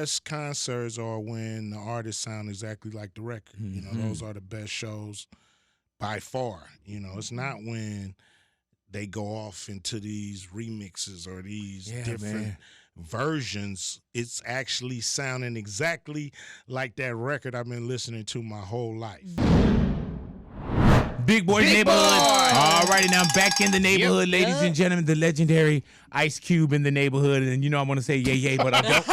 best concerts are when the artists sound exactly like the record. You know, those are the best shows by far. You know, it's not when they go off into these remixes or these different versions. It's actually sounding exactly like that record I've been listening to my whole life. Big Boy Neighborhood. All righty, now I'm back in the neighborhood, ladies and gentlemen. The legendary Ice Cube in the neighborhood. And you know I want to say yay, yay, but I don't.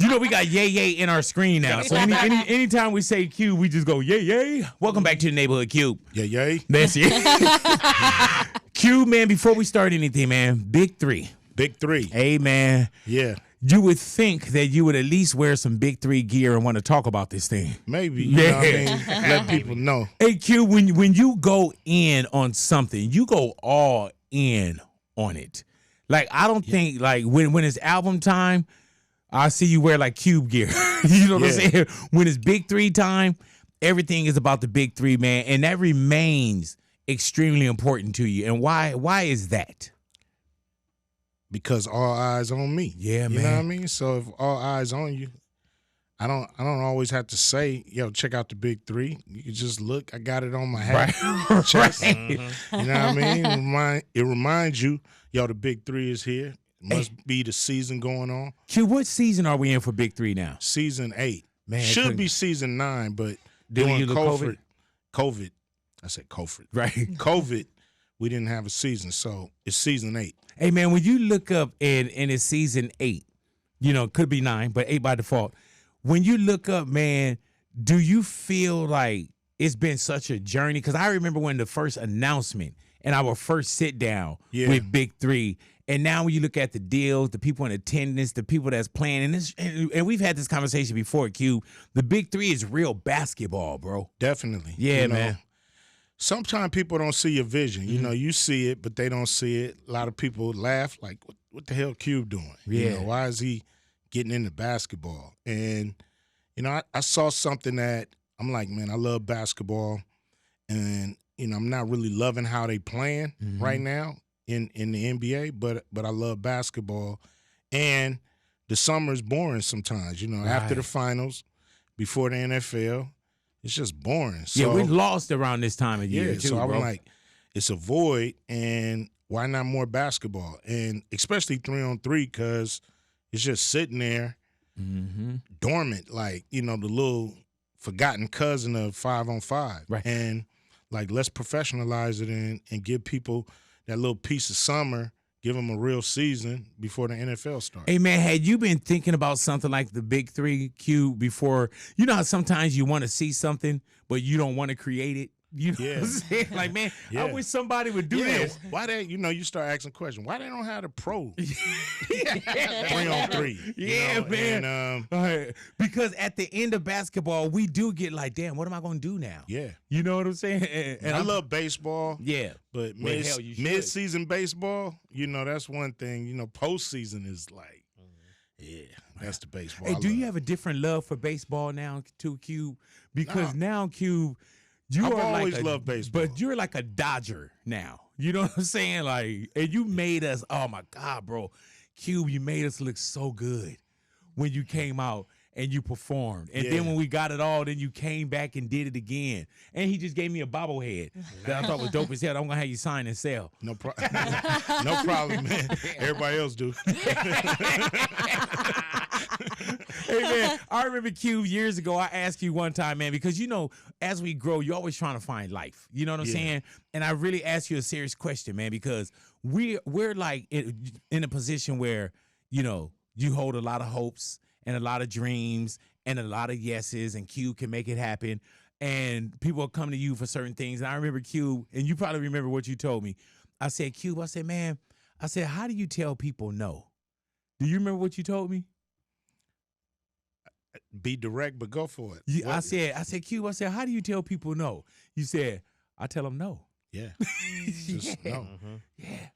You know we got yay, yay in our screen now. So anytime we say Cube, we just go yay, yay. Welcome back to the neighborhood, Cube. Yay, yay. That's it. Cube, man, before we start anything, man, Big Three. Big Three. Hey, man. Yeah. You would think that you would at least wear some Big Three gear and want to talk about this thing. Maybe. You know what I mean? Let people know. Hey, Q, when you go in on something, you go all in on it. Like, I don't think, like, when it's album time, I see you wear, like, Cube gear. You know what I'm saying? When it's Big Three time, everything is about the Big Three, man. And that remains extremely important to you. And why is that? Because all eyes on me. Yeah, man. You know what I mean? So if all eyes on you, I don't always have to say, yo, check out the Big Three. You can just look. I got it on my hat. Right. Chest. You know what I mean? It reminds you, yo, the Big Three is here. It must be the season going on. Q, what season are we in for Big Three now? Season 8. Man, should be season 9, but during COVID. I said COVID. Right. COVID, we didn't have a season, so it's season 8. Hey, man, when you look up and it's season 8, you know, could be 9, but 8 by default. When you look up, man, do you feel like it's been such a journey? Because I remember when the first announcement and our first sit down with Big Three, and now when you look at the deals, the people in attendance, the people that's playing, and we've had this conversation before, Q, the Big Three is real basketball, bro. Definitely. Yeah, you know, man. Sometimes people don't see your vision. You know, you see it, but they don't see it. A lot of people laugh like, what the hell Cube doing? Yeah. You know, why is he getting into basketball? And, you know, I saw something that I'm like, man, I love basketball. And, you know, I'm not really loving how they playing right now in the NBA, but I love basketball. And the summer is boring sometimes, you know, after the finals, before the NFL. It's just boring. So, yeah, we lost around this time of year, too, so I'm bro. like, it's a void, and why not more basketball? And especially 3-on-3, because it's just sitting there dormant, like, you know, the little forgotten cousin of 5-on-5. Right. And, like, let's professionalize it and give people that little piece of summer, give them a real season before the NFL starts. Hey, man, had you been thinking about something like the Big Three, Q, before? You know how sometimes you want to see something, but you don't want to create it? You know what I'm saying? Like, man, I wish somebody would do this. Why they, you know, you start asking questions. Why they don't have the pro 3-on-3? Yeah, know? man. And, because at the end of basketball, we do get like, damn, what am I going to do now? Yeah. You know what I'm saying? And I love baseball. Yeah. But Well, hell, you should. mid-season baseball, you know, that's one thing. You know, postseason is like, that's the baseball. Hey, do you have a different love for baseball now, too, Cube? Because now, Cube, I've always loved baseball. But you're like a Dodger now. You know what I'm saying? Like, and you made us, oh my God, bro. Cube, you made us look so good when you came out and you performed. And then when we got it all, then you came back and did it again. And he just gave me a bobblehead that I thought was dope as hell. I'm gonna have you sign and sell. No problem. No problem, man. Everybody else do. Hey, man, I remember Cube years ago. I asked you one time, man, because, you know, as we grow, you're always trying to find life. You know what I'm saying? And I really asked you a serious question, man, because we're like in a position where, you know, you hold a lot of hopes and a lot of dreams and a lot of yeses, and Cube can make it happen. And people will come to you for certain things. And I remember Cube, and you probably remember what you told me. I said, Cube, I said, man, I said, how do you tell people no? Do you remember what you told me? Be direct, but go for it. I said, Cube, I said, how do you tell people no? You said, I tell them no. Yeah. Just no. Yeah.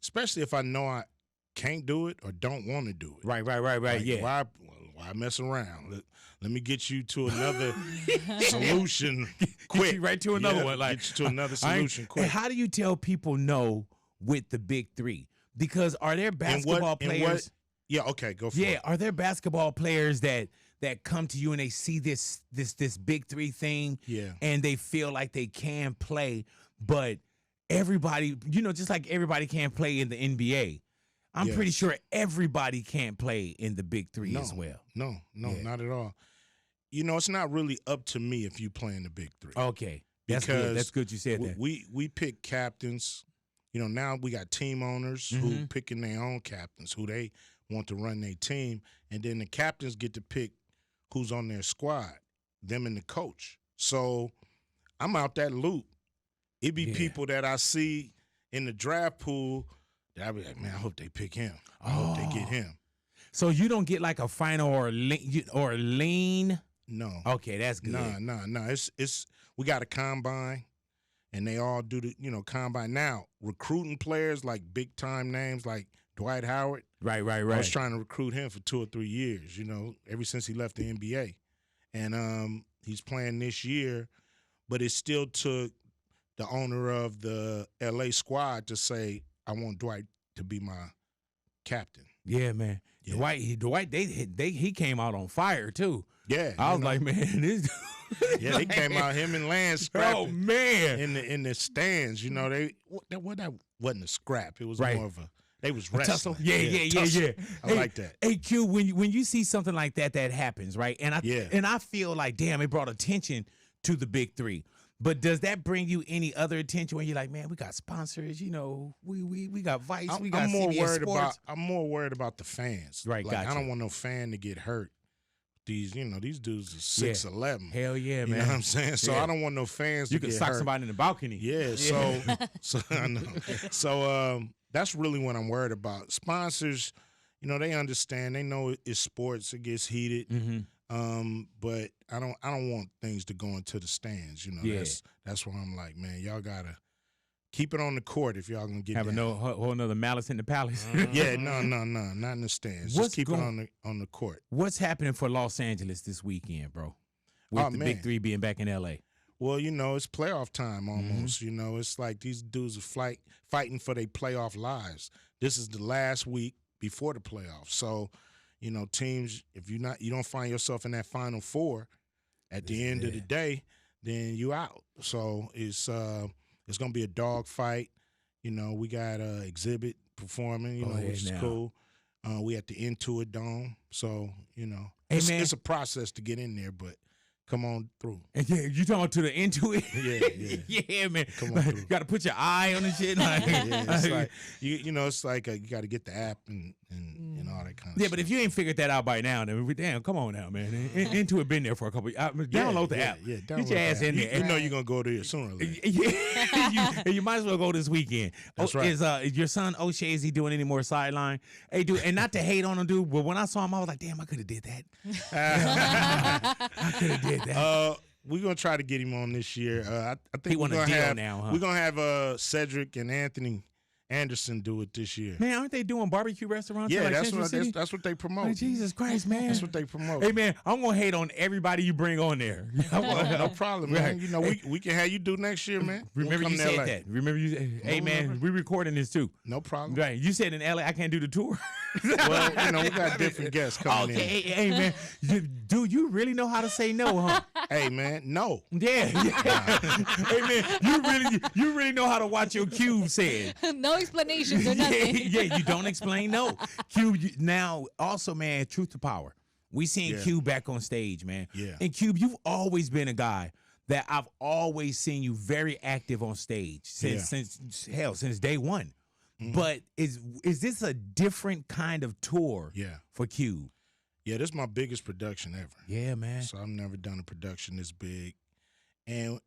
Especially if I know I can't do it or don't want to do it. Right. Like, Yeah. Why mess around? Let me get you to another solution quick. Get you right to another one. Like, get you to another solution quick. And how do you tell people no with the Big Three? Because are there basketball players? Yeah, okay, go for it. Yeah, are there basketball players that come to you and they see this big three thing, Yeah. and they feel like they can play, but everybody, just like everybody can't play in the NBA, I'm pretty sure everybody can't play in the big three as well. No, not at all. It's not really up to me if you play in the big three. Okay, that's because good. That's good you said that. We pick captains. Now we got team owners who picking their own captains, who they want to run their team, and then the captains get to pick who's on their squad, them and the coach. So I'm out that loop. It be people that I see in the draft pool that I be like, man, I hope they pick him. I hope they get him. So you don't get like a final or a lean? No. Okay, that's good. No. It's we got a combine, and they all do the combine. Now recruiting players like big time names like Dwight Howard. Right. I was trying to recruit him for 2 or 3 years. Ever since he left the NBA, and he's playing this year, but it still took the owner of the LA squad to say, I want Dwight to be my captain. Yeah, man. Yeah. Dwight, he came out on fire too. Yeah, I was like, man, this. Yeah, they came out, him and Lance scrapping. Oh man, in the stands. That wasn't a scrap. It was more of they was Tussle. wrestling. Yeah. I like that. Hey, Q, when you see something like that happens, right? And I feel like, damn, it brought attention to the big three. But does that bring you any other attention when you're like, man, we got sponsors, we got Vice, we got I'm more CBS worried Sports. I'm more worried about the fans. Right, gotcha. I don't want no fan to get hurt. These dudes are 6'11". Hell yeah, man. You know what I'm saying? So I don't want no fans to get hurt. You can sock somebody in the balcony. Yeah, so I know. So that's really what I'm worried about. Sponsors, they understand. They know it's sports. It gets heated. Mm-hmm. But I don't want things to go into the stands. That's why I'm like, man, y'all gotta keep it on the court if y'all gonna get have a whole another malice in the palace. Yeah, no, not in the stands. Just keep it on the court. What's happening for Los Angeles this weekend, bro? With the big three being back in LA. Well, it's playoff time almost. It's like these dudes are fighting for their playoff lives. This is the last week before the playoffs. So, teams, if you don't find yourself in that Final Four at the end of the day, then you out. So it's gonna be a dog fight. We got Xzibit performing, which is cool. We at the Intuit Dome. So, it's a process to get in there, but come on through. Yeah, you talking to the Intuit? Yeah. Yeah, man. Come on through. Got to put your eye on the shit. It's like it's like you got to get the app and all that kind of stuff. Yeah, but if you ain't figured that out by now, then damn, come on now, man. Intuit been there for a couple. Download the app. Yeah, get your ass in there. You know you're gonna go there sooner or later. Yeah, you might as well go this weekend. That's right. Is your son O'Shea? Is he doing any more sideline? Hey, dude, and not to hate on him, dude, but when I saw him, I was like, damn, I could have did that. I could have did that. We're gonna try to get him on this year. I think we're gonna have now, huh? We're gonna have Cedric and Anthony Anderson do it this year. Man, aren't they doing barbecue restaurants? Yeah, like that's what they promote. Oh, Jesus Christ, man. That's what they promote. Hey, man, I'm going to hate on everybody you bring on there. No problem, man. We can have you do next year, man. Remember you said that. Remember you said, hey, man, we recording this too. No problem. Right. You said in LA I can't do the tour. Well, we got different guests coming in. Hey, man, dude, you really know how to say no, huh? Hey, man, no. Yeah. Hey, man, you really know how to watch your cube said. No explanations or nothing. Yeah, you don't explain no. Cube, now, also, man, truth to power. We seeing Cube back on stage, man. Yeah. And Cube, you've always been a guy that I've always seen you very active on stage since day one. Mm-hmm. But is this a different kind of tour for Cube? Yeah, this is my biggest production ever. Yeah, man. So I've never done a production this big. And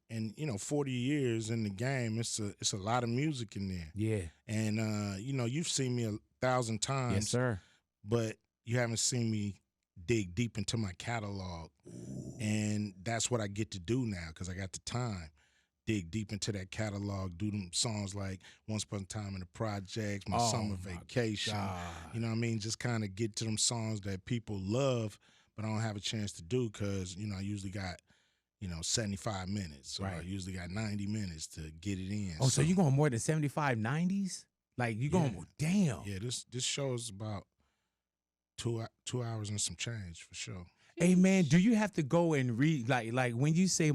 40 years in the game, it's a lot of music in there. Yeah. And you've seen me 1,000 times. Yes, sir. But you haven't seen me dig deep into my catalog. Ooh. And that's what I get to do now because I got the time. Dig deep into that catalog, do them songs like Once Upon a Time in the Projects, My Summer Vacation. You know what I mean? Just kind of get to them songs that people love, but I don't have a chance to do because, I usually got 75 minutes. Right. I usually got 90 minutes to get it in. Oh, so you going more than 75, 90s? Like you going, damn. Yeah, this show is about 2 hours and some change for sure. Hey man, do you have to go and read like when you say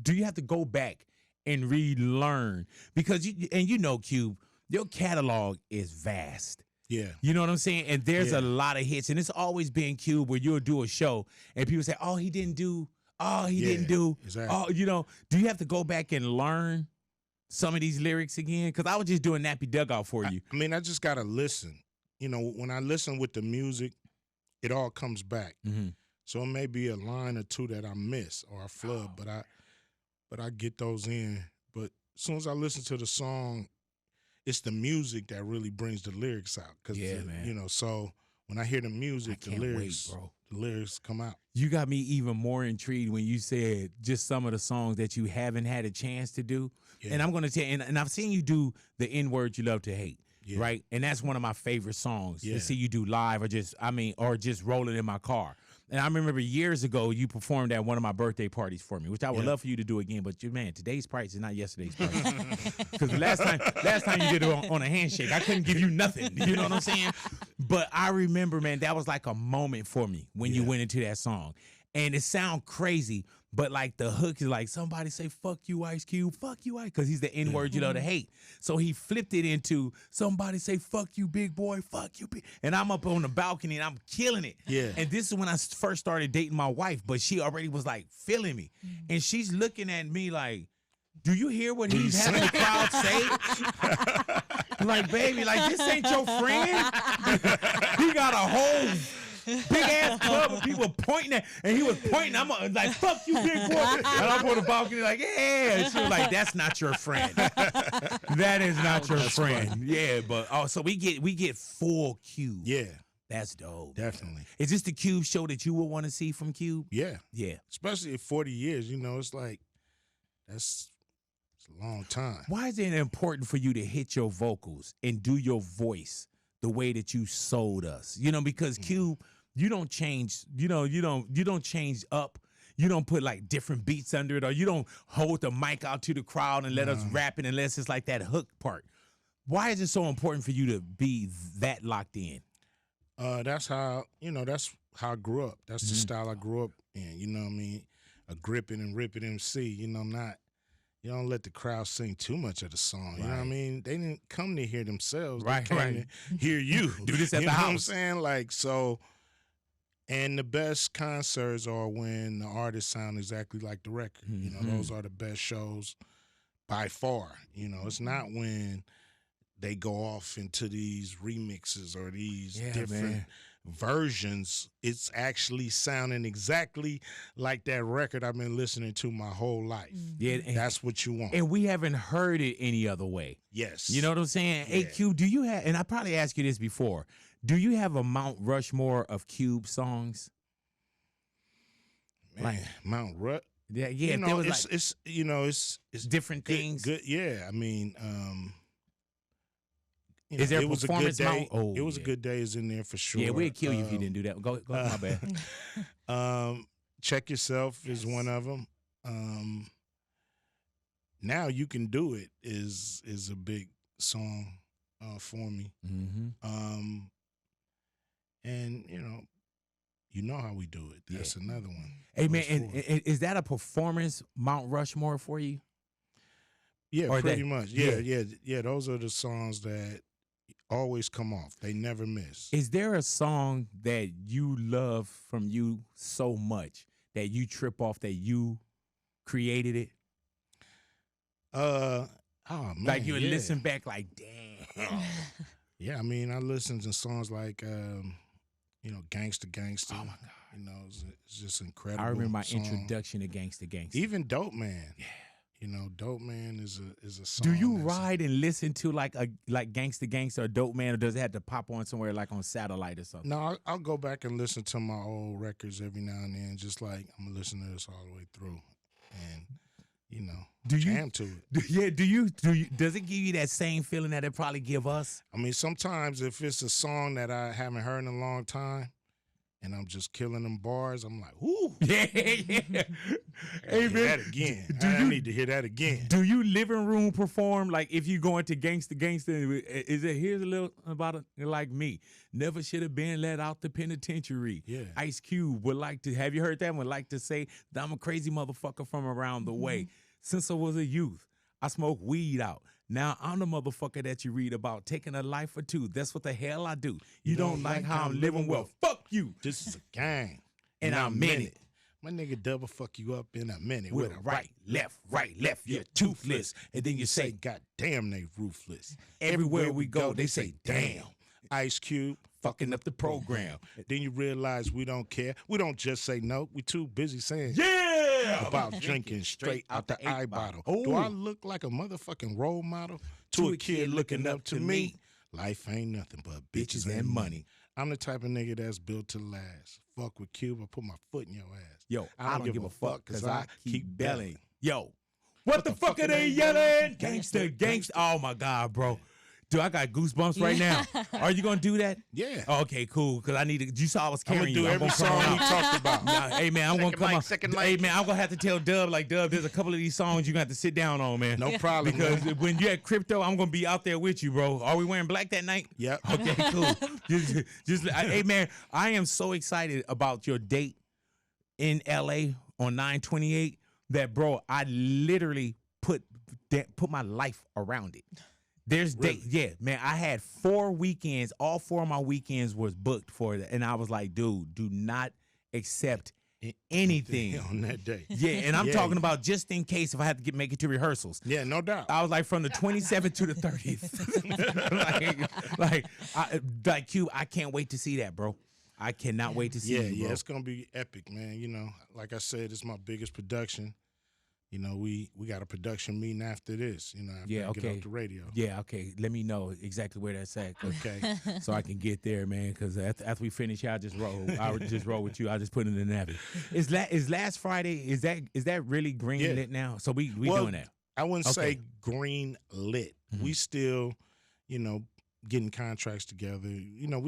do you have to go back and relearn? Because you know, Cube, your catalog is vast. Yeah. You know what I'm saying? And there's a lot of hits. And it's always been Cube where you'll do a show and people say, oh, he didn't do. Exactly. Oh, you know, do you have to go back and learn some of these lyrics again? Because I was just doing Nappy Dugout for you. I mean, I just got to listen. You know, when I listen with the music, it all comes back. Mm-hmm. So it may be a line or two that I miss or I flub, but I get those in. But as soon as I listen to the song, it's the music that really brings the lyrics out. Cause man. You know, so when I hear the music, the lyrics come out. You got me even more intrigued when you said just some of the songs that you haven't had a chance to do. Yeah. And I'm going to tell you, and I've seen you do the N-Word You Love to Hate. Yeah. Right. And that's one of my favorite songs to see you do live or just rolling in my car. And I remember years ago you performed at one of my birthday parties for me, which I would love for you to do again. But man, today's price is not yesterday's price. Because the last time you did it on a handshake, I couldn't give you nothing. You know what I'm saying? But I remember, man, that was like a moment for me when you went into that song. And it sounds crazy, but like the hook is like somebody say, fuck you, Ice Cube, fuck you, Ice, because he's the N-word you love to hate. So he flipped it into somebody say, fuck you, big boy, fuck you, big. And I'm up on the balcony and I'm killing it. Yeah. And this is when I first started dating my wife, but she already was like feeling me. And she's looking at me like, do you hear what he's having the crowd say? Like, baby, like this ain't your friend. He got a whole big ass club of people pointing at, and he was pointing. I'm like, fuck you, big boy. And I'm on the balcony like, yeah. And she was like, that's not your friend. That is not your friend. Funny. Yeah, but so we get full Cube. Yeah. That's dope. Definitely. Is this the Cube show that you would want to see from Cube? Yeah. Yeah. Especially at 40 years, you know, it's like it's a long time. Why is it important for you to hit your vocals and do your voice the way that you sold us? You know, because Cube, you don't change, you don't change up. You don't put like different beats under it, or you don't hold the mic out to the crowd and let us rap it unless it's like that hook part. Why is it so important for you to be that locked in? That's how I grew up. That's the style I grew up in. You know what I mean? A gripping and ripping MC. You know, you don't let the crowd sing too much of the song. You know what I mean? They didn't come to hear themselves. They came to hear you. Do this at the house. You know what I'm saying? Like, so, and the best concerts are when the artists sound exactly like the record. You know, those are the best shows by far. You know, it's not when they go off into these remixes or these different versions. It's actually sounding exactly like that record I've been listening to my whole life. Yeah, that's what you want. And we haven't heard it any other way. Yes. You know what I'm saying? Yeah. Hey, Cube, do you have, and I probably asked you this before, do you have a Mount Rushmore of Cube songs? Man, like Mount Rush? Yeah, you know, it's different things. Good, yeah. I mean, is there a performance mount? Oh, it was a good day is in there for sure. Yeah, we'd kill you if you didn't do that. Go my bad. Check Yourself is one of them. Now You Can Do It is a big song for me. And you know how we do it. That's another one. Hey man, and is that a performance Mount Rushmore for you? Yeah, or pretty much. Yeah. Those are the songs that always come off. They never miss. Is there a song that you love from you so much that you trip off that you created it? Oh man, like you would listen back like, damn. Yeah, I mean, I listen to songs like Gangsta Gangster. Oh my God. You know, it's just incredible. I remember my introduction to Gangsta Gangster. Even Dope Man. Yeah. You know, Dope Man is a song. Do you ride and listen to like Gangsta Gangster or Dope Man, or does it have to pop on somewhere like on satellite or something? No, I'll go back and listen to my old records every now and then, just like I'm gonna listen to this all the way through, and jam to it. Do you? Does it give you that same feeling that it probably give us? I mean, sometimes if it's a song that I haven't heard in a long time, and I'm just killing them bars, I'm like, ooh. Yeah. Hey, man. That again. I need to hear that again. Do you living room perform? Like if you go into Gangsta Gangster, is it here's a little about it like me. Never should have been let out the penitentiary. Yeah. Ice Cube would like to, have you heard that one? Like to say that I'm a crazy motherfucker from around the way. Since I was a youth, I smoked weed out. Now I'm the motherfucker that you read about, taking a life or two. That's what the hell I do. You don't like how I'm living well. Fuck you. This is a gang. And I meant it. My nigga double fuck you up in a minute. With a right, left, you're toothless. And then you say, God damn, they ruthless. everywhere we go, they say, damn. Ice Cube, Fucking up the program. Then you realize we don't care. We don't just say no. We too busy saying Yeah! about drinking straight out the eye bottle. Oh. Do I look like a motherfucking role model to a kid looking up to me? Life ain't nothing but bitches and money. I'm the type of nigga that's built to last. Fuck with Cube, I put my foot in your ass. Yo, I don't give a fuck because I keep belling. Yo, What what the fuck are they yelling? Gangsta, gangsta. Oh my God, bro. Dude, I got goosebumps right now. Are you gonna do that? Yeah. Oh, okay, cool. Because I need to. You saw I was I'm carrying gonna do you. every song we talked about. Nah, hey man, I'm gonna come mic, on. second Hey mic. man, I'm gonna have to tell Dub, like Dub, there's a couple of these songs you're gonna have to sit down on, man. No problem. Because man. when you're at crypto, I'm gonna be out there with you, bro. Are we wearing black that night? Yep. Okay, cool. Hey man, I am so excited about your date in LA on 9/28 that, bro, I literally put my life around it. There's Really? date, yeah, man. I had 4 weekends. All 4 of my weekends was booked for it, and I was like, dude, do not accept anything on that day. Yeah, and I'm Yeah. talking about just in case if I had to make it to rehearsals. Yeah, no doubt. I was like from the 27th to the 30th. like Q, I can't wait to see that, bro. I cannot wait to see you, bro. Yeah, it's gonna be epic, man. You know, like I said, it's my biggest production. You know, we got a production meeting after this. You know, after Yeah, I get okay. off the radio. Yeah, okay. Let me know exactly where that's at. Okay. So I can get there, man. Because after we finish, I'll just roll. I'll just roll with you. I'll just put it in the navy. Is last Friday? Is that really green Yeah. lit now? So we Well, doing that. I wouldn't Okay. say green lit. Mhm. We still, you know, getting contracts together. You know,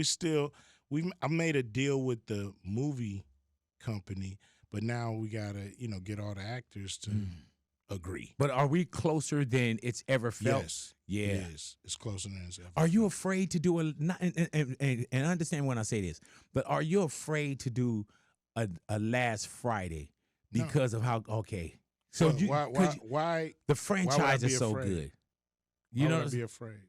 I made a deal with the movie company, but now we gotta, you know, get all the actors to agree. But are we closer than it's ever felt? Yes. Yeah. Yes. It's closer than it's ever. Are you afraid to do and understand when I say this, but are you afraid to do a last Friday No. because of how okay? So Well, why the would I franchise be is so afraid? good. You know, would I be afraid?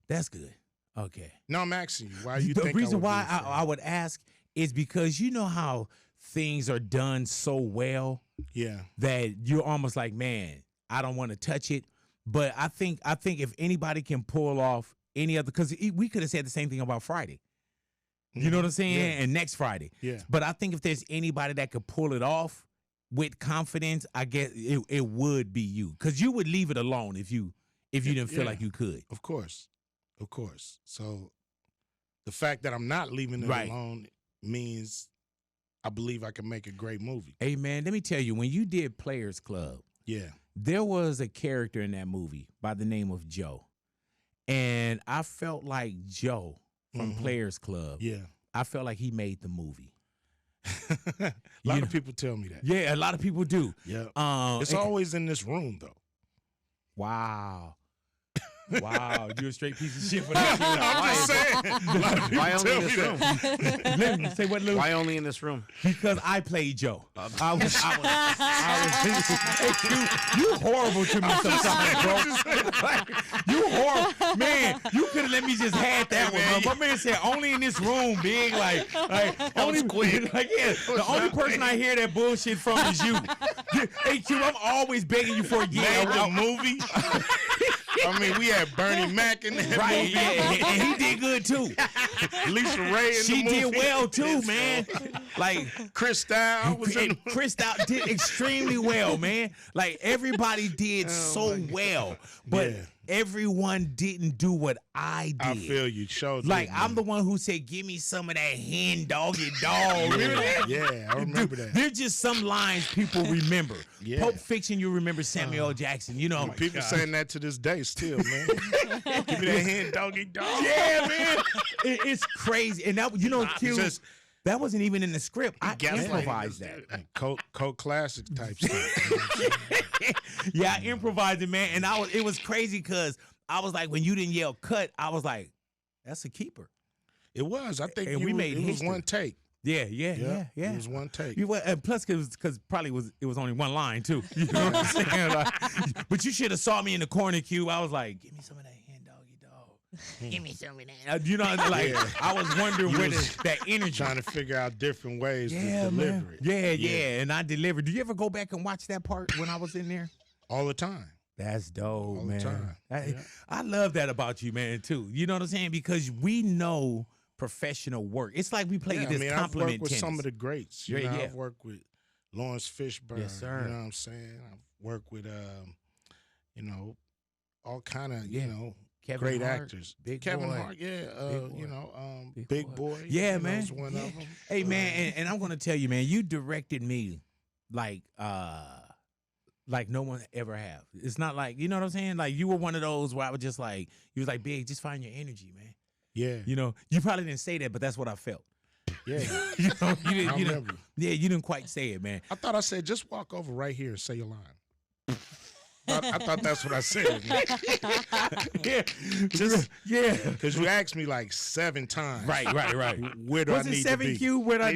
that's good. Okay. No, I'm asking you. Why you The think reason I would why be afraid? I would ask is because you know how things are done so well Yeah. that you're almost like, man, I don't want to touch it. But I think if anybody can pull off any other, because we could have said the same thing about Friday. You know what I'm saying? Yeah. And next Friday. Yeah. But I think if there's anybody that could pull it off with confidence, I guess it would be you. Because you would leave it alone if you didn't feel Yeah. like you could. Of course. Of course. So the fact that I'm not leaving it Right. alone means I believe I can make a great movie. Hey, man, let me tell you, when you did Players Club, Yeah. there was a character in that movie by the name of Joe. And I felt like Joe from Mhm. Players Club. Yeah. I felt like he made the movie. A lot of people tell me that. Yeah, a lot of people do. Yeah. It's and- always in this room though. Wow. Wow, you're a straight piece of shit for that. I'm just saying. A lot of people Why only tell in me this room? that. Let me say what little. Why only in this room? Because I played Joe. I was hey, you horrible to me sometimes, bro. Like, you horrible. Man, you could have let me just had that one, bro. My man said only in this room, big. Like only quick. Like, yeah, the only person I hear that bullshit from is you. Hey, Q, I'm always begging you for a Made the yeah. movie. I mean, we had Bernie Mac in that Right, movie. yeah, and he did good too. Lisa Ray in She the movie. did well too, man. Like Chris Style was in the Chris did extremely well, man. Like everybody did so well, but Yeah. everyone didn't do what I did. I feel you. Showed Like it, I'm man. the one who said, "Give me some of that hen doggy dog." Remember that? Yeah, I remember that. There's just some lines people remember. Yeah. Pulp Fiction, you remember Samuel L. Jackson. You know, People saying that to this day still, man. Give me that hand doggy dog. yeah, man, it's crazy. And that you know, Q. Just That wasn't even in the script. I gaslighting improvised us, that. dude. Cult classic type stuff. Yeah, I improvised it, man. And it was crazy because I was like, when you didn't yell cut, I was like, that's a keeper. It was. I think And we made it was history. one take. Yeah. It was one take. And plus, because probably it was only one line too. You know what I'm saying? Like, but you should have saw me in the corner, Q. I was like, give me some of that hand doggy dog. Give me some of that. You know, like I was wondering where that energy. Trying to figure out different ways to deliver man. it. Yeah, and I delivered. Do you ever go back and watch that part when I was in there? All the time. That's dope, All man. the time. I love that about you, man, too. You know what I'm saying? Because we know professional work. It's like we play this I've compliment worked with tennis. some of the greats. You know, I've worked with Laurence Fishburne. Yes, sir. You know what I'm saying? I've worked with, you know, all kind of, Kevin great Hart, actors. Big Kevin Boy. Hart, yeah. Big Boy. You know, Big Big Boy. Boy. Yeah, you know, man. was one of them. Hey, man, and I'm going to tell you, man, you directed me like no one ever have. It's not like, you know what I'm saying? Like, you were one of those where I was just like, you was like, Big, just find your energy, man. Yeah. You know, you probably didn't say that, but that's what I felt. Yeah. You know, I remember. you didn't quite say it, man. I thought I said, just walk over right here and say your line. I thought that's what I said. Yeah. Because you asked me like 7 times. Right. Where do Was I it need 7 to be? Q? Where I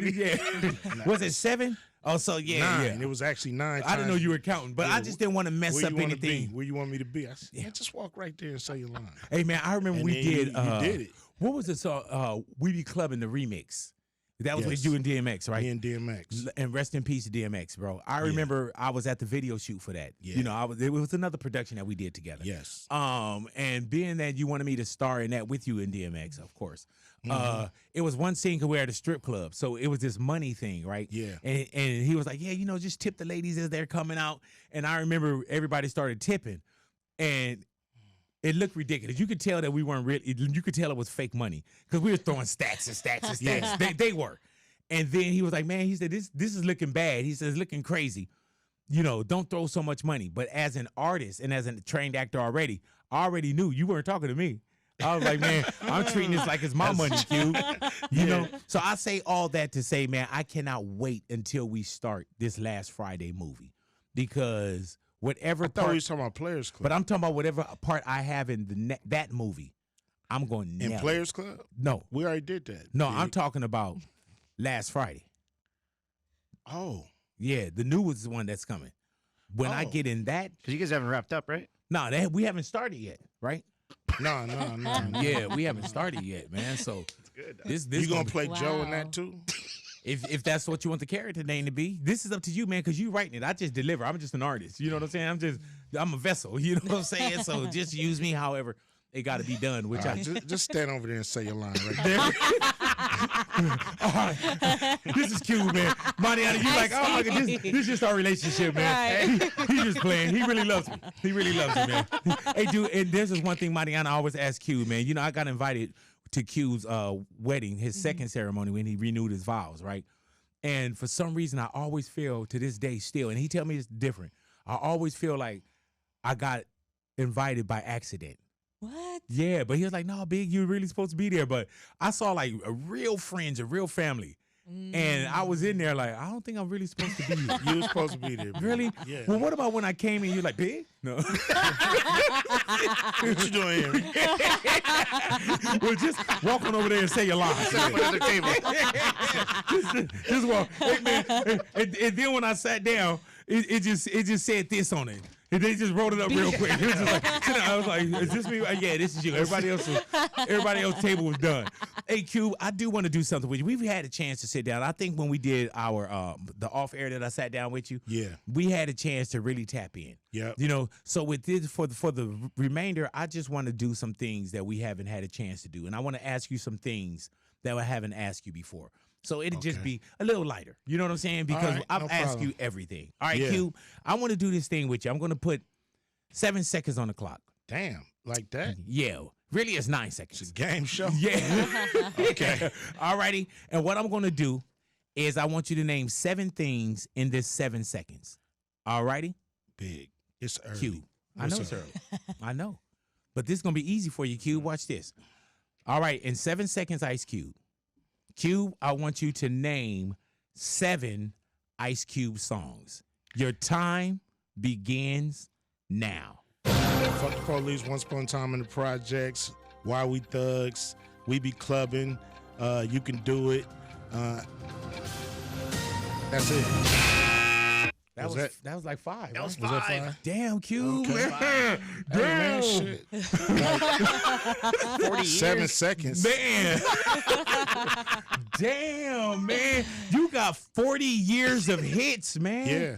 Was it 7? Oh, so 9. yeah. It was actually 9 I didn't know you were counting, but I just didn't want to mess Where up you wanna anything. be? Where you want me to be? I said, man, just walk right there and say your line. Hey man, I remember And we then did. you did it. What was it? So We Be Clubbing the remix. That was with Yes. you and DMX, right? Me and DMX. And rest in peace to DMX, bro. I remember I was at the video shoot for that. Yeah. You know, it was another production that we did together. Yes. And being that you wanted me to star in that with you and DMX, of course. Mm-hmm. It was one scene because we were at a strip club, so it was this money thing, right? Yeah. And he was like, yeah, you know, just tip the ladies as they're coming out. And I remember everybody started tipping, and it looked ridiculous. You could tell that we weren't really. You could tell it was fake money because we were throwing stacks and stacks and stacks. Yeah. They were. And then he was like, man, he said, this is looking bad. He says, looking crazy. You know, don't throw so much money. But as an artist and as a trained actor already, I already knew you weren't talking to me. I was like, man, I'm treating this like it's my money, Q. You know? So I say all that to say, man, I cannot wait until we start this last Friday movie. Because whatever I thought we was talking about Players Club. but I'm talking about whatever part I have in that movie, I'm going to in Players Club? No. We already did that. No, I'm talking about last Friday. Oh. Yeah, the new was the one that's coming. When I Oh. get in that, Because you guys haven't wrapped up, right? no, we haven't started yet, right? No. Yeah, we haven't started yet, man. So this You gonna be- play Joe in Wow. that too? if that's what you want the character name to be, this is up to you, man, because you writing it. I just deliver. I'm just an artist. You know what I'm saying? I'm a vessel. You know what I'm saying? So just use me however it got to be done, which All I right, just stand over there and say your line right there. All right. This is cute, man. Mariana, you like, oh my God, this is just our relationship, man. Right. He just playing. He really loves me. He really loves me, man. Hey, dude, and there's this one thing, Mariana, I always ask Q, man. You know, I got invited to Q's wedding, his second ceremony when he renewed his vows, right? And for some reason, I always feel to this day still, and he tell me it's different. I always feel like I got invited by accident. What? Yeah, but he was like, no, Big, you're really supposed to be there. But I saw like a real friends, a real family. And I was in there like, I don't think I'm really supposed to be here. You were supposed to be there. bro. Really? Yeah. Well, what about when I came in, you're like, Big? No. What you doing here? Well, just walk on over there and say your line. Set up another table. Just walk. Hey, man. And then when I sat down, it just said this on it. And they just wrote it up real quick. It was just like, sit down. I was like, is this me? Yeah, this is you. Everybody else's table was done. Hey, Q, I do want to do something with you. We've had a chance to sit down. I think when we did our the off air that I sat down with you, Yeah. we had a chance to really tap in. Yep. You know, so with this for the remainder, I just want to do some things that we haven't had a chance to do, and I want to ask you some things that I haven't asked you before. So it'll just Okay. be a little lighter. You know what I'm saying? Because right, I've no asked problem. you everything. All right, Yeah. Q, I want to do this thing with you. I'm going to put 7 seconds on the clock. Damn, like that? Yeah. Really, it's 9 It's seconds. a game show. Yeah. Okay. All righty. And what I'm going to do is I want you to name 7 things in this 7 seconds. All righty? Big. It's early. Q. I What's know it's up? early. I know. But this is going to be easy for you, Q. Watch this. All right. In 7 seconds, Ice Cube. Cube, I want you to name 7 Ice Cube songs. Your time begins now. Fuck the Police, Once Upon a Time in the Projects, Why We Thugs, We Be Clubbing, You Can Do It. That's it. That Was was like 5. That was right? Was that 5. 5? Damn, Cube, Okay. man. Hey, man, Damn. shit. 40 years. 7 seconds. Man. Damn, man. You got 40 years of hits, man. Yeah.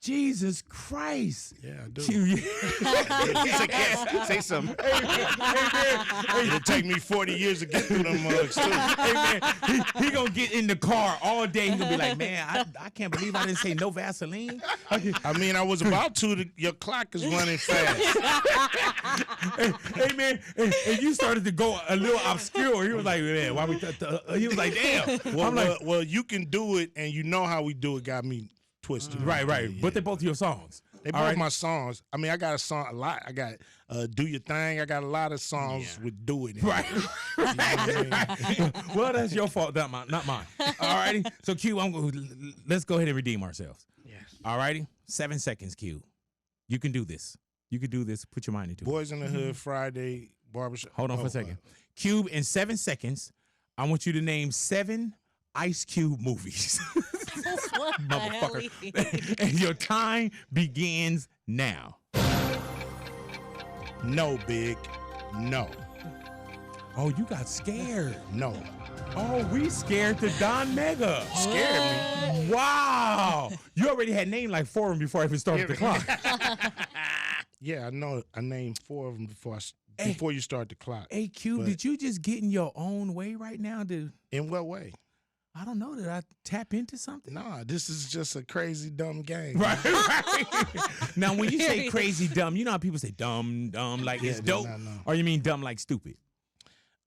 Jesus Christ. Yeah, I do. Cube, He's like, yes, say something. It'll take me 40 years to get through them mugs, too. Hey, man, he gonna get in the car all day. He gonna be like, man, I can't believe I didn't say no Vaseline. I mean, I was about to. Your clock is running fast. Hey, man, and you started to go a little obscure. He was like, man, why we? He was like, damn. Well, You Can Do It, and You Know How We Do It got me twisted. Right. Yeah. But they're both your songs. They both my songs. I mean, I got a lot. I got Do Your Thing. I got a lot of songs with Do It in it. Right. You know what I mean? Well, that's your fault, not mine. All righty. So, Q, let's go ahead and redeem ourselves. Yes. All righty. 7 seconds, Q. You can do this. You can do this. Put your mind into it. Boys in the Hood, Friday, Barbershop. Hold on for a second. Cube, in 7 seconds, I want you to name 7 Ice Cube movies. What the hell? Motherfucker. And your time begins now. No, Big. No. Oh, you got scared. No. Oh, we scared the Don Mega. Scared me. Wow. You already had named like 4 of them before I even started the clock. Yeah, I know. I named 4 of them before Hey. before you start the clock. Hey, Cube, But- did you just get in your own way right now? In what way? I don't know. Did I tap into something? Nah, this is just a crazy, dumb game. Right. Now, when you say crazy dumb, you know how people say dumb, like it's dope? no. Or you mean dumb like stupid?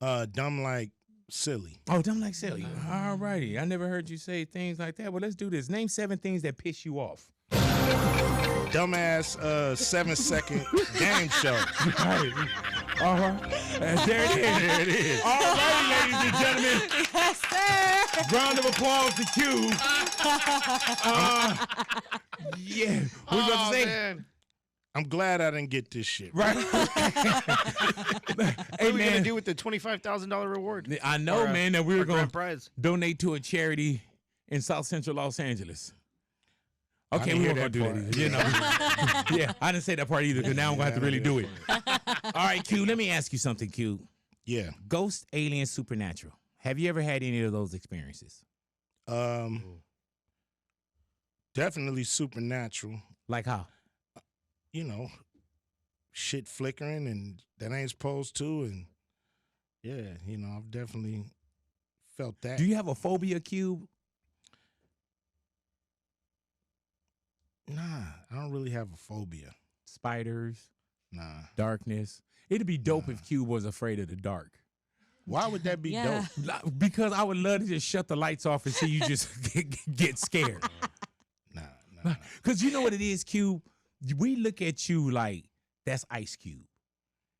Dumb like silly. Oh, dumb like silly. All righty. I never heard you say things like that. Well, let's do this. Name 7 things that piss you off. Dumbass 7-second game show. Right. There it is. There it is. All righty, ladies and gentlemen. Yes, sir. Round of applause to Q. Yeah. What you about to say? Man. I'm glad I didn't get this shit. Right. What Hey, are we man. gonna do with the $25,000 reward? I know, Or, man, that we were Or going grand to prize. donate to a charity in South Central Los Angeles. Okay, didn't we hear weren't going to do that. You know. Yeah, I didn't say that part either because now I'm going to have to really do it. All right, Q, let me ask you something, Q. Yeah. Ghost, alien, supernatural. Have you ever had any of those experiences? Definitely supernatural. Like how? You know, shit flickering and that ain't supposed to, and yeah, you know, I've definitely felt that. Do you have a phobia, Cube? Nah, I don't really have a phobia. Spiders, Nah. darkness. It'd be dope if Cube was afraid of the dark. Why would that be Yeah. dope? Because I would love to just shut the lights off and see you just get scared. Nah. Because you know what it is, Cube? We look at you like that's Ice Cube.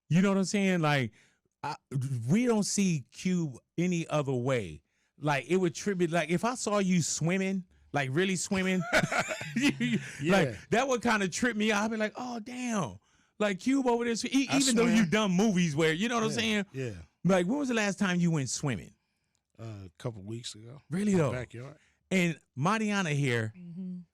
You know what I'm saying? Like, we don't see Cube any other way. Like, it would tribute, like, if I saw you swimming, like really swimming, like, that would kind of trip me out. I'd be like, oh, damn. Like, Cube over there, even though you've done movies where, you know what I'm saying? Yeah. Like, when was the last time you went swimming? A couple weeks ago. Really, In the though? backyard. And Mariana here,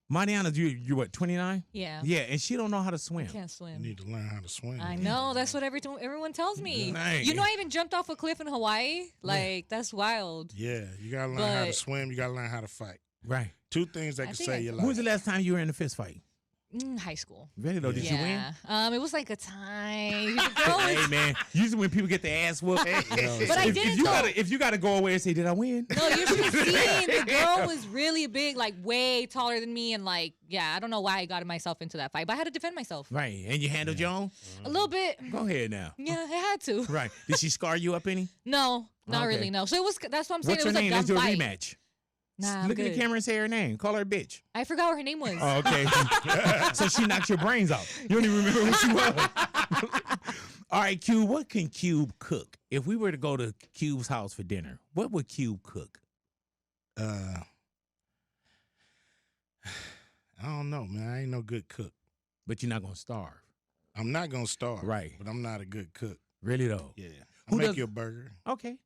Mariana, you're what, 29? Yeah. Yeah, and she don't know how to swim. Can't You swim. need to learn how to swim. I know. That's what everyone tells me. Dang. You know, I even jumped off a cliff in Hawaii. Like, that's wild. Yeah, you gotta learn how to But- swim. You gotta learn how to fight. Right. 2 things that I can think save I- your When was life. the last time you were in a fist fight? High school. Really though, did you win? Yeah. It was like a time. The girl was, Hey man, usually when people get their ass whooped, But I didn't know. if you gotta go away and say, "Did I win?" No, you should have seen. The girl was really big, like way taller than me, and like, yeah, I don't know why I got myself into that fight, but I had to defend myself Right, and you handled your own. a little bit. Go ahead now. Yeah, I had to. Right. Did she scar you up any? No, not Okay. really. No. So it was. That's what I'm saying. What's It her was a name? dumb Let's do a fight. rematch. Nah, I'm Look at good. the camera and say her name. Call her a bitch. I forgot what her name was. Oh, okay. So she knocked your brains out. You don't even remember who she was. All right, Cube. What can Cube cook? If we were to go to Cube's house for dinner, what would Cube cook? I don't know, man. I ain't no good cook. But you're not gonna starve. I'm not gonna starve, Right. But I'm not a good cook. Really though. Yeah, Who I make does- you a burger. Okay.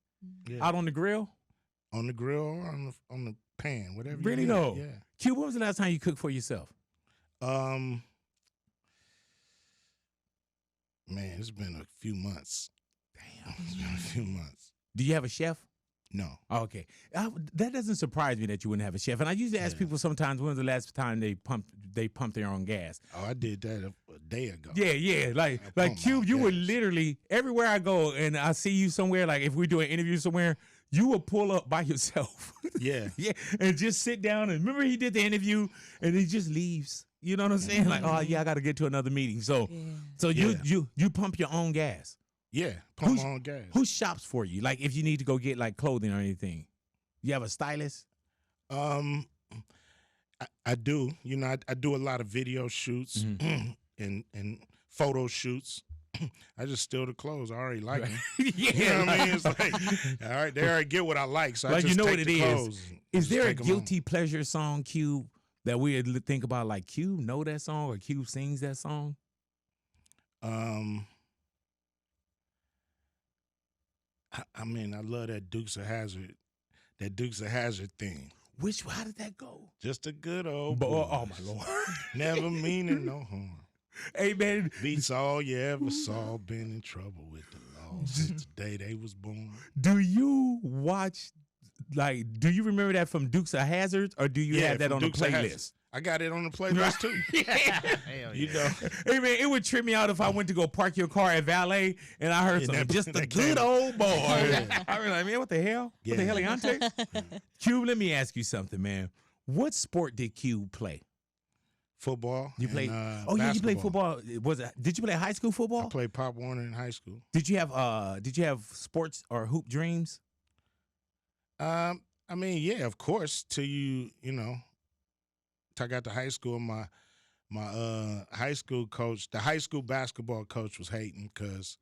Yeah. Out on the grill. On the grill or on the pan, whatever. Really you need. though. Yeah. Q, when was the last time you cooked for yourself? Man, it's been a few months. Damn. It's been a few months. Do you have a chef? No. Oh, okay. That doesn't surprise me that you wouldn't have a chef. And I usually ask people sometimes, when's the last time they pumped their own gas? Oh, I did that a day ago. Yeah. Like pumped Cube, my you would gas. literally, everywhere I go and I see you somewhere, like if we do an interview somewhere, you will pull up by yourself. Yeah. Yeah. And just sit down. And remember he did the interview and he just leaves. You know what I'm saying? Like, oh yeah, I got to get to another meeting. So you pump your own gas. Yeah. Pump my own gas. Who shops for you? Like if you need to go get like clothing or anything. You have a stylist? I do. You know, I do a lot of video shoots and photo shoots. I just steal the clothes. I already like them. Yeah. You know what I mean? It's like, all right, they already get what I like, so I Like, just you know take what the it clothes is? and Is just there a take 'em home. guilty pleasure song, Cube, that we would think about like Cube know that song or Cube sings that song? I mean, I love that Dukes of Hazzard thing. How did that go? Just a good old Oh boy. my Lord. Never meaning no harm. Hey man, Beats all you ever saw. Been in trouble with the law since the day they was born. do you watch do you remember that from Dukes of Hazzard or do you have that from on the Dukes of Hazzard. playlist? I got it on the playlist too. Hell You yeah. know. Hey man, it would trip me out if I went to go park your car at valet and I heard Yeah, something. that- Just a that good came- old boy. Yeah. I was like, man, what the hell? What the Yeah. hell, Leonte? Cube, let me ask you something, man. What sport did Cube play? Football. You played? And, Oh yeah, you played basketball. football. Did you play high school I football? played Pop Warner in high school. Did you have sports or hoop dreams? I mean, yeah, of course. Till you know, till I got to high school, my high school coach, the high school basketball coach, was hating because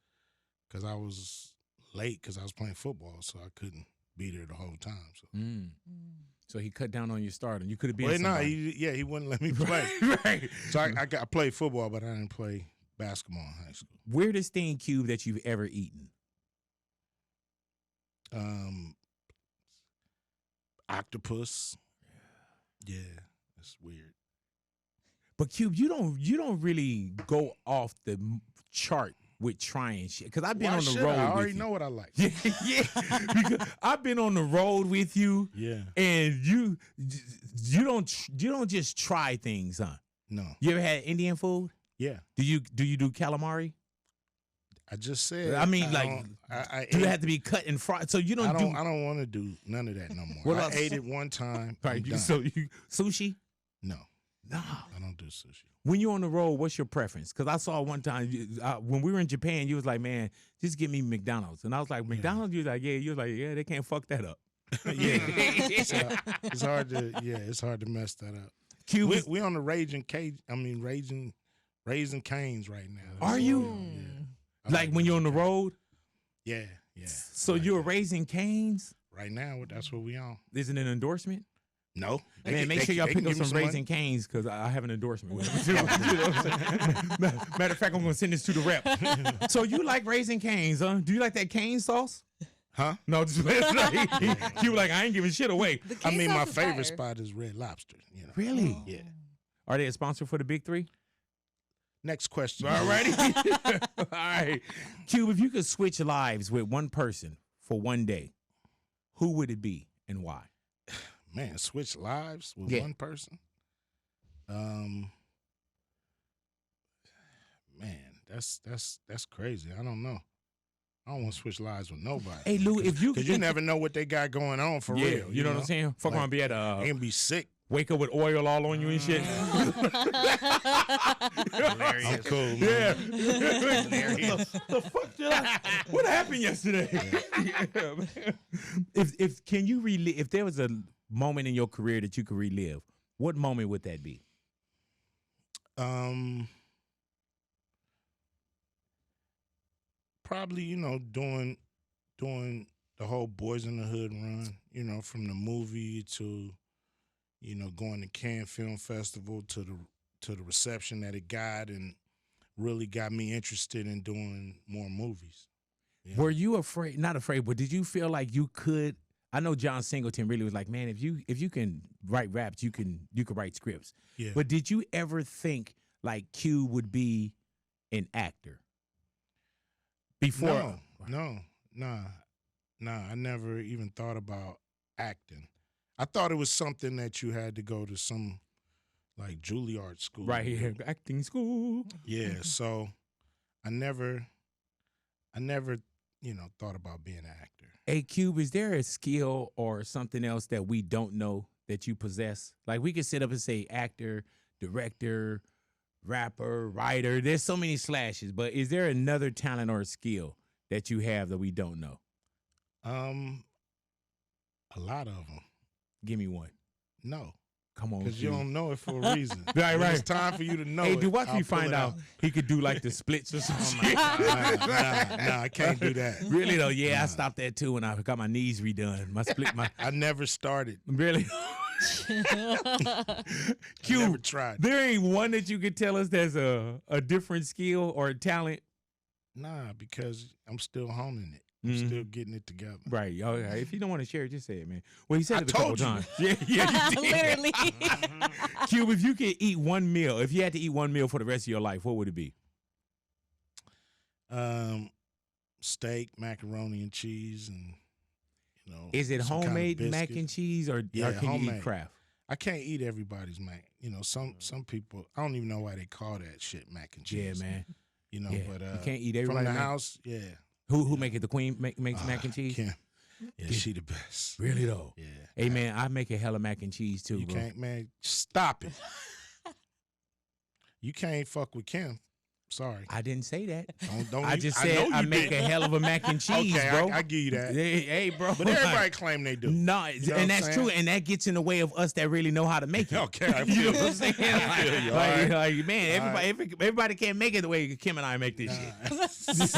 I was late because I was playing football, so I couldn't be there the whole time. So. So he cut down on your start, and you could have been. Well, no, somebody. he wouldn't let me play. Right. So I played football, but I didn't play basketball in high school. Weirdest thing, Cube, that you've ever eaten? Octopus. Yeah, it's weird. But Cube, you don't really go off the chart with trying shit. Because I've been Why on the should road. I with already you. know what I like. Yeah, because I've been on the road with you, Yeah. and you don't just try things, huh? No. You ever had Indian food? Yeah. Do you do calamari? I just said. I mean, I like, don't- I Do ate- it have to be cut and fried? So you don't I do. don't want to do none of that no more. What I else? ate it one time. Right, I'm you, done. so you sushi? No, No. I don't do sushi. When you're on the road, what's your preference? Because I saw one time when we were in Japan, you was like, "Man, just give me McDonald's," and I was like, "McDonald's?" You was like, "Yeah." You was like, "Yeah, they can't fuck that up." Yeah, it's hard to it's hard to mess that up. Cuba, We on the Raising Canes right now. Are you? Yeah. I like when you're on the Raising road. Cane's. Yeah. So Like you're that. Raising Cane's. Right now, that's what we on. Isn't it an endorsement? No, Man, make sure y'all pick up some Raising Cane's because I have an endorsement with them. You know what I'm saying? Matter of fact, I'm going to send this to the rep. So you like Raising Cane's, huh? Do you like that cane sauce? Huh? No, just you were like, I ain't giving shit away. The I cane mean, sauce my is favorite fire. spot is Red Lobster. You know. Really? Yeah. Are they a sponsor for the Big Three? Next question. All righty. All right. Cube, if you could switch lives with one person for one day, who would it be and why? Man, switch lives with Yeah. one person. Man, that's crazy. I don't know. I don't want to switch lives with nobody. Hey, Lou, if you Because you never know what they got going on for yeah, real. you know what I'm saying? Fuck Like, around, be at They can be sick. wake up with oil all on you and shit. Hilarious. I'm cool, man. Yeah. Hilarious. the fuck did I? What happened yesterday? Yeah, man. If can you relive? If there was a moment in your career that you could relive, what moment would that be? Probably, doing the the whole Boys in the Hood run, you know, from the movie to, you know, going to Cannes Film Festival to the reception that it got, and really got me interested in doing more movies. Yeah. Were you afraid? Not afraid, but did you feel like you could? I know John Singleton really was like, man, if you can write raps, you can write scripts. Yeah. But did you ever think like Cube would be an actor before? No, I never even thought about acting. I thought it was something that you had to go to some like Juilliard school. Right here, acting school. Yeah, so I never, you know, thought about being an actor. Hey, Cube, is there a skill or something else that we don't know that you possess? Like we could sit up and say actor, director, rapper, writer. There's so many slashes, but is there another talent or a skill that you have that we don't know? A lot of them. Give me one. No. Come on, Because you Cube. don't know it for a reason. Right, When right. It's time for you to know Hey, it. dude, watch I'll me pull find it out he could do like the splits or something. Nah, I can't do that. Really though, yeah, I stopped that too when I got my knees redone. My split, my I never started. really. I Q, never tried. there ain't one that you could tell us there's a different skill or a talent. Nah, because I'm still honing it. I'm Mhm. still getting it together. Right. Oh, yeah. If you don't want to share it, just say it, man. Well, he said I it a couple told you. times. Yeah, you did. Literally. Cube, if you could eat one meal, if you had to eat one meal for the rest of your life, what would it be? Steak, macaroni and cheese, and you know. Is it some kind of homemade mac biscuit. and cheese or Yeah, can you eat homemade. craft? I can't eat everybody's mac. You know, some people. I don't even know why they call that shit mac and Yeah, cheese. man. You know, Yeah. but You can't eat from everybody the mac. house. Yeah. Who make it? The queen makes mac and cheese? Kim. Yeah, she the best. Really though? Yeah. Hey man, I make a hella mac and cheese too, You bro. can't, man. Stop it. You can't fuck with Kim. Sorry. I didn't say that. Don't I you- just know said you I make didn't. a hell of a mac and cheese, Okay, bro. I give you that. Hey, bro. But everybody claim they do. No, know what I'm and that's saying? true, and that gets in the way of us that really know how to make it. Okay, I you feel know what I'm saying? I feel you, all right. Like, man, All everybody can't make it the way Kim and I make this shit. You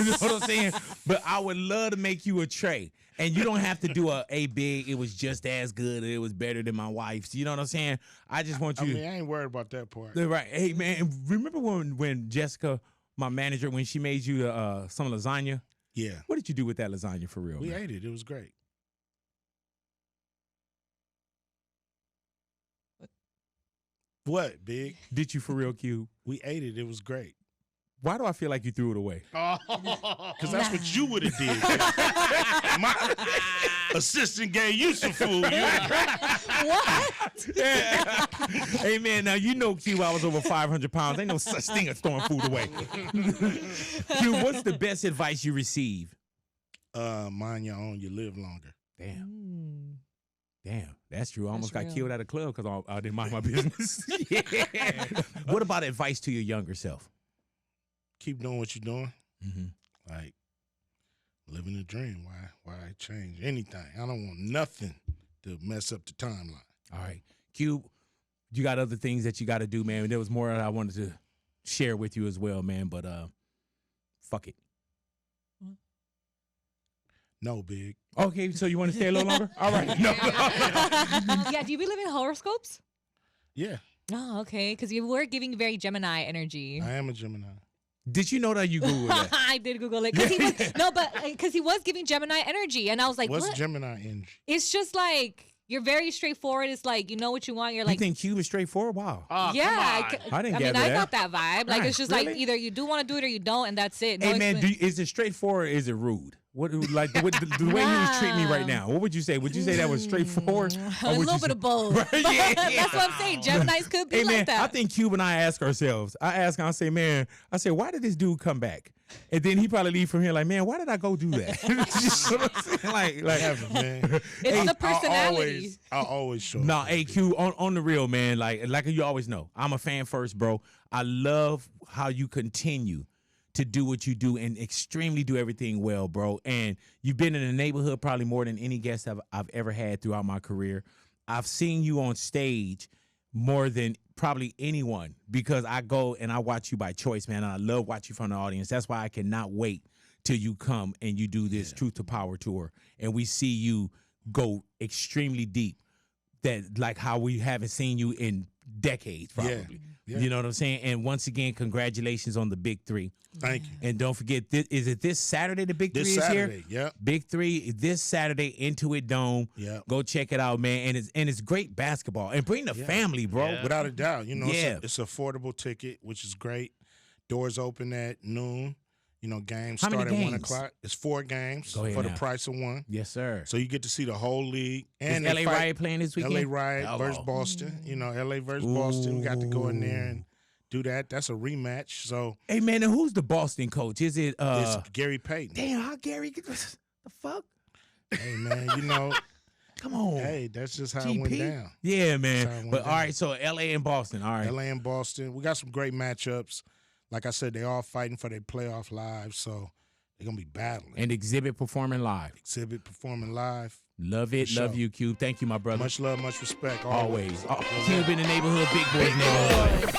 know what I'm saying? But I would love to make you a tray, and you don't have to do a big. It was just as good. Or it was better than my wife's. You know what I'm saying? I just want I you. mean, I ain't worried about that part. Right? Hey, man, remember when Jessica, my manager, when she made you some lasagna? Yeah. What did you do with that lasagna for real? We man? ate it. It was great. What, Big? Did you for real, Q? We ate it. It was great. Why do I feel like you threw it away? Because that's what you would have did. My assistant gave you some food. What? Hey man, now you know Q, I was over 500 pounds. Ain't no such thing as throwing food away. Q, what's the best advice you receive? Mind your own. You live longer. Damn. Damn, that's true. I almost got real. killed at a club because I didn't mind my business. Yeah. What about advice to your younger self? Keep doing what you're doing. Mm-hmm. Like living a dream. Why change anything? I don't want nothing to mess up the timeline. All right. Q, you got other things that you got to do, man. There was more that I wanted to share with you as well, man, but fuck it. No, Big. Okay, so you want to stay a little longer? All right. No. Yeah, do you believe in horoscopes? Yeah, Oh, okay. Because you were giving very Gemini energy. I am a Gemini. Did you know that you Googled that? I did Google it. Because he was, no, but because he was giving Gemini energy. And I was like, What's what? Gemini energy? It's just like, you're very straightforward. It's like, you know what you want. You're You like, think Cube is straightforward? Wow. Oh, yeah. come on. I didn't mean, gather I that. got that vibe. Like, Right, it's just really? like, either you do want to do it or you don't, and that's it. No Hey man, explan- is it straightforward or is it rude? What like the way he was treating me right now? What would you say? Would you say that was straightforward? a little bit of both. Right, yeah. That's what I'm saying. Geminis could be Hey man, like that. I think Cube and I ask ourselves. I ask him, I say, man, why did this dude come back? And then he probably leave from here like, man, why did I go do that? You know what I'm saying? like Never, man. It's the personality. I always show up. Nah, hey Q, on the real, man, like you always know, I'm a fan first, bro. I love how you continue to do what you do and extremely do everything well, bro. And you've been in the neighborhood probably more than any guest I've ever had throughout my career. I've seen you on stage more than probably anyone because I go and I watch you by choice, man. And I love watching you from the audience. That's why I cannot wait till you come and you do this Truth to Power tour, and we see you go extremely deep. That like how we haven't seen you in decades, probably. Yeah. You know what I'm saying? And once again, congratulations on the Big 3. Thank you. And don't forget, is it this Saturday the Big 3 This is Saturday, here? yep. Big 3 this Saturday, Intuit Dome. Yep. Go check it out, man. And it's great basketball. And bring the family, bro. Yeah. Without a doubt. You know, Yeah. it's an affordable ticket, which is great. Doors open at noon. You know, games How many start at 1 games? o'clock. It's 4 games Go ahead for the now. price of 1. Yes, sir. So you get to see the whole league. And Is they LA fight- Riot playing this weekend? LA Riot Hello. versus Boston. You know, LA versus Boston. We got to go in there and do that. That's a rematch. So Hey, man, and who's the Boston coach? Is it it's Gary Payton. damn, how Gary the fuck? Hey man, you know, Come on. hey, that's just how it went GP? down. Yeah, That's how it man. went But all down. right, so LA and Boston. All right. LA and Boston. We got some great matchups. Like I said, they all fighting for their playoff lives, so they're gonna be battling. And Xzibit performing live. Xzibit performing live. Love it. For Love sure. you, Cube. Thank you, my brother. Much love, much respect. Always. Cube in the neighborhood, big boys neighborhood.